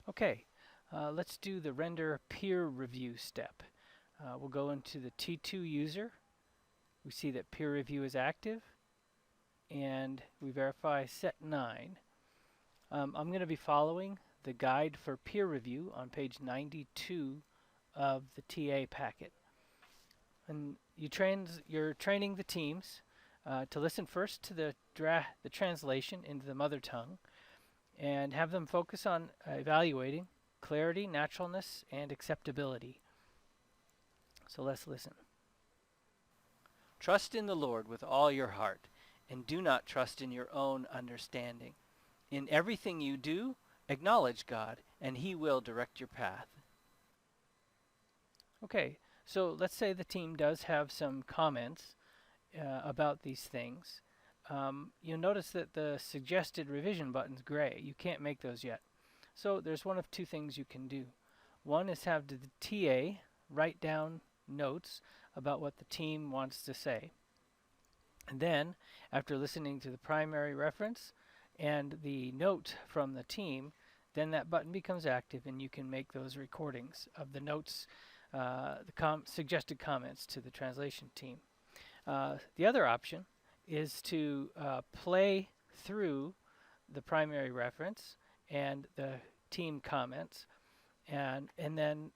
Okay, let's do the render peer review step. We'll go into the T2 user. We see that peer review is active, and we verify set 9. I'm going to be following the guide for peer review on page 92 of the TA packet. And you're training the teams to listen first to the translation into the mother tongue and have them focus on evaluating clarity, naturalness, and acceptability. So let's listen. Trust in the Lord with all your heart, and do not trust in your own understanding. In everything you do, acknowledge God, and He will direct your path. Okay, so let's say the team does have some comments about these things. You'll notice that the suggested revision button's gray. You can't make those yet. So there's one of two things you can do. One is have the TA write down notes about what the team wants to say. And then, after listening to the primary reference and the note from the team, then that button becomes active and you can make those recordings of the notes, suggested comments to the translation team. The other option is to play through the primary reference and the team comments, and then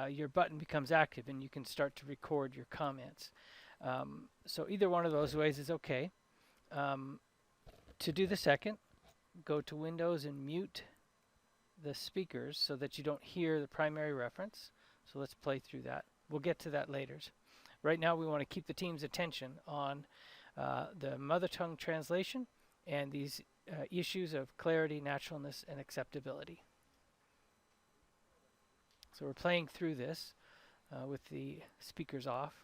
your button becomes active and you can start to record your comments. So either one of those ways is okay. To do the second, go to Windows and mute the speakers so that you don't hear the primary reference. So let's play through that. We'll get to that later. Right now we want to keep the team's attention on the mother tongue translation and these issues of clarity, naturalness, and acceptability. So we're playing through this with the speakers off.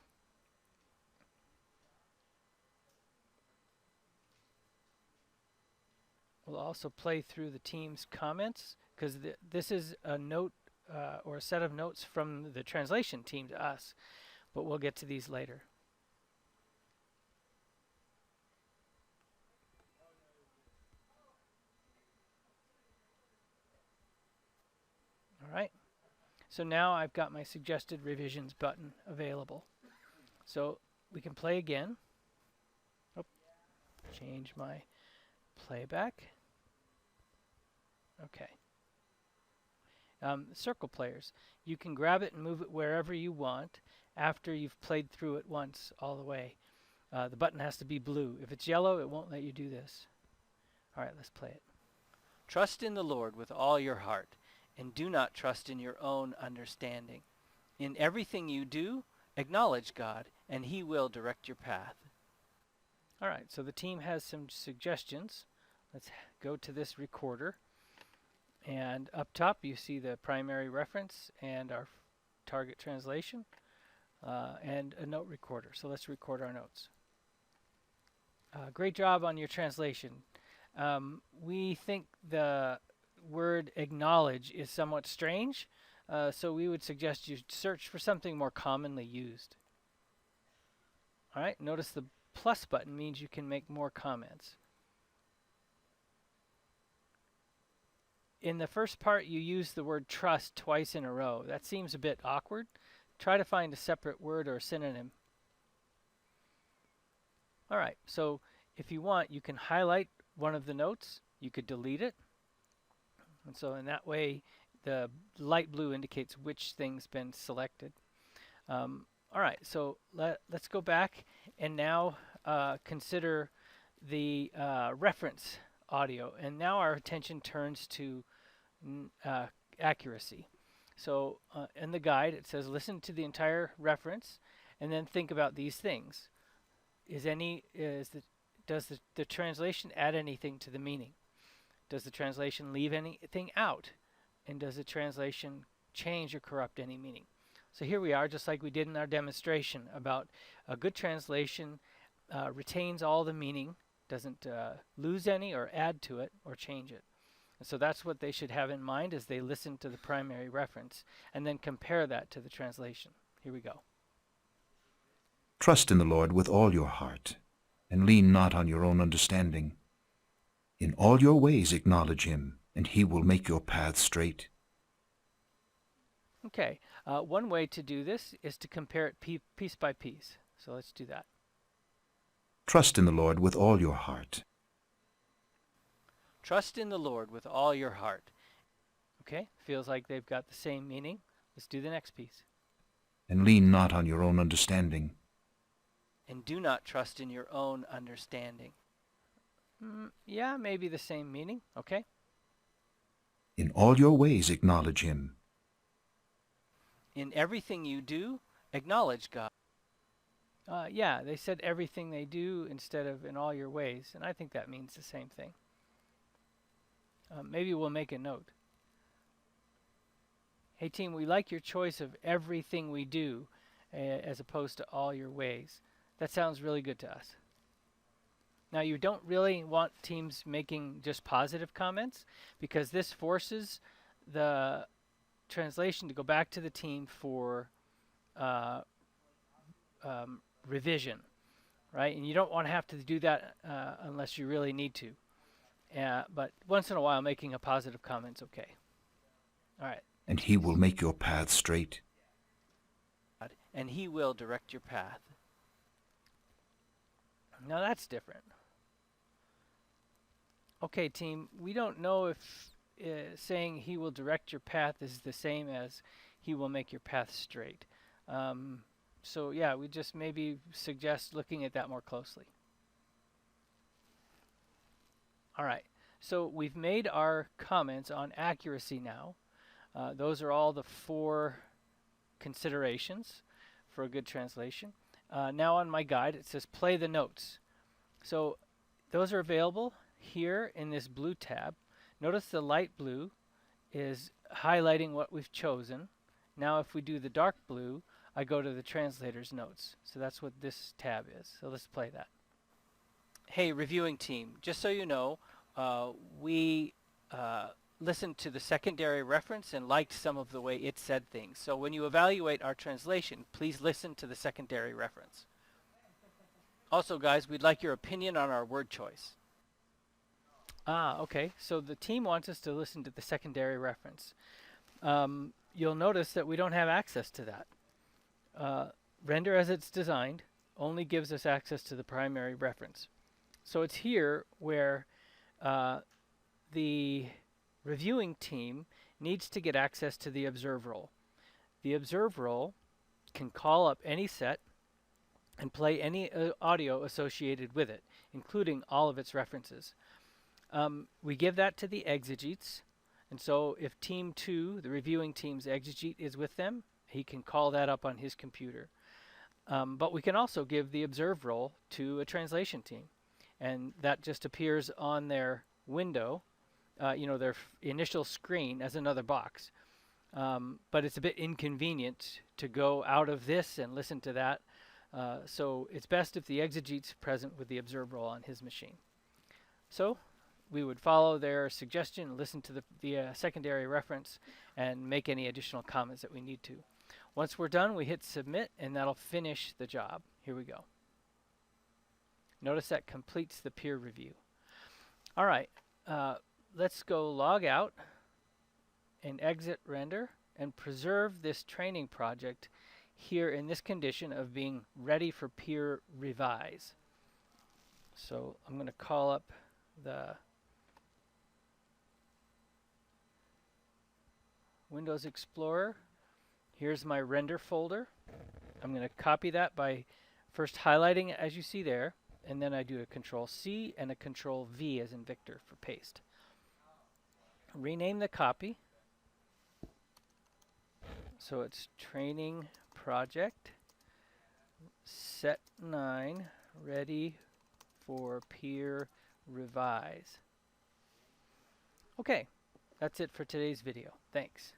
We'll also play through the team's comments because this is a note or a set of notes from the translation team to us, but we'll get to these later. All right. So now I've got my suggested revisions button available. So we can play again. Oh, change my playback. Okay. Circle players. You can grab it and move it wherever you want after you've played through it once all the way. The button has to be blue. If it's yellow, it won't let you do this. All right, let's play it. Trust in the Lord with all your heart, and do not trust in your own understanding. In everything you do, acknowledge God, and He will direct your path. All right, so the team has some suggestions. Let's go to this recorder. And up top, you see the primary reference and our target translation and a note recorder. So let's record our notes. Great job on your translation. We think the word acknowledge is somewhat strange, so we would suggest you search for something more commonly used. All right, notice the plus button means you can make more comments. In the first part, you use the word trust twice in a row. That seems a bit awkward. Try to find a separate word or synonym. All right, so if you want, you can highlight one of the notes. You could delete it. And so in that way, the light blue indicates which thing's been selected. All right, so let's go back and now consider the reference audio. And now our attention turns to accuracy. So in the guide, it says listen to the entire reference and then think about these things. Does the translation add anything to the meaning? Does the translation leave anything out? And does the translation change or corrupt any meaning? So here we are, just like we did in our demonstration about a good translation retains all the meaning, doesn't lose any or add to it or change it. And so that's what they should have in mind as they listen to the primary reference and then compare that to the translation. Here we go. Trust in the Lord with all your heart, and lean not on your own understanding. In all your ways acknowledge Him, and He will make your paths straight. Okay, one way to do this is to compare it piece by piece. So let's do that. Trust in the Lord with all your heart. Trust in the Lord with all your heart. Okay, feels like they've got the same meaning. Let's do the next piece. And lean not on your own understanding. And do not trust in your own understanding. Yeah, maybe the same meaning. Okay. In all your ways acknowledge him. In everything you do, acknowledge God. Yeah, they said everything they do instead of in all your ways, and I think that means the same thing. Maybe we'll make a note. Hey team, we like your choice of everything we do as opposed to all your ways. That sounds really good to us. Now you don't really want teams making just positive comments because this forces the translation to go back to the team for revision, right? And you don't want to have to do that unless you really need to. But once in a while, making a positive comment's okay. All right. And he will make your path straight. And he will direct your path. Now that's different. Okay, team, we don't know if saying he will direct your path is the same as he will make your path straight. So yeah, we just maybe suggest looking at that more closely. All right, so we've made our comments on accuracy now. Those are all the 4 considerations for a good translation. Now on my guide, it says play the notes. So those are available here in this blue tab. Notice the light blue is highlighting what we've chosen. Now if we do the dark blue, I go to the translator's notes. So that's what this tab is. So let's play that. Hey, reviewing team, just so you know, we listened to the secondary reference and liked some of the way it said things. So when you evaluate our translation, please listen to the secondary reference. Also, guys, we'd like your opinion on our word choice. Okay. So the team wants us to listen to the secondary reference. You'll notice that we don't have access to that. Render as it's designed only gives us access to the primary reference. So it's here where the reviewing team needs to get access to the observe role. The observe role can call up any set and play any audio associated with it, including all of its references. We give that to the exegetes, and so if team 2, the reviewing team's exegete, is with them, he can call that up on his computer. But we can also give the observe role to a translation team, and that just appears on their window, their initial screen as another box. But it's a bit inconvenient to go out of this and listen to that. So it's best if the exegete's present with the observe role on his machine. So we would follow their suggestion, listen to the secondary reference, and make any additional comments that we need to. Once we're done, we hit submit, and that'll finish the job. Here we go. Notice that completes the peer review. All right, let's go log out and exit render and preserve this training project here in this condition of being ready for peer revise. So I'm going to call up the Windows Explorer. Here's my render folder. I'm going to copy that by first highlighting it as you see there, and then I do a Control-C and a Control-V as in Victor for paste. Rename the copy. So it's training project set 9 ready for peer revise. Okay, that's it for today's video. Thanks.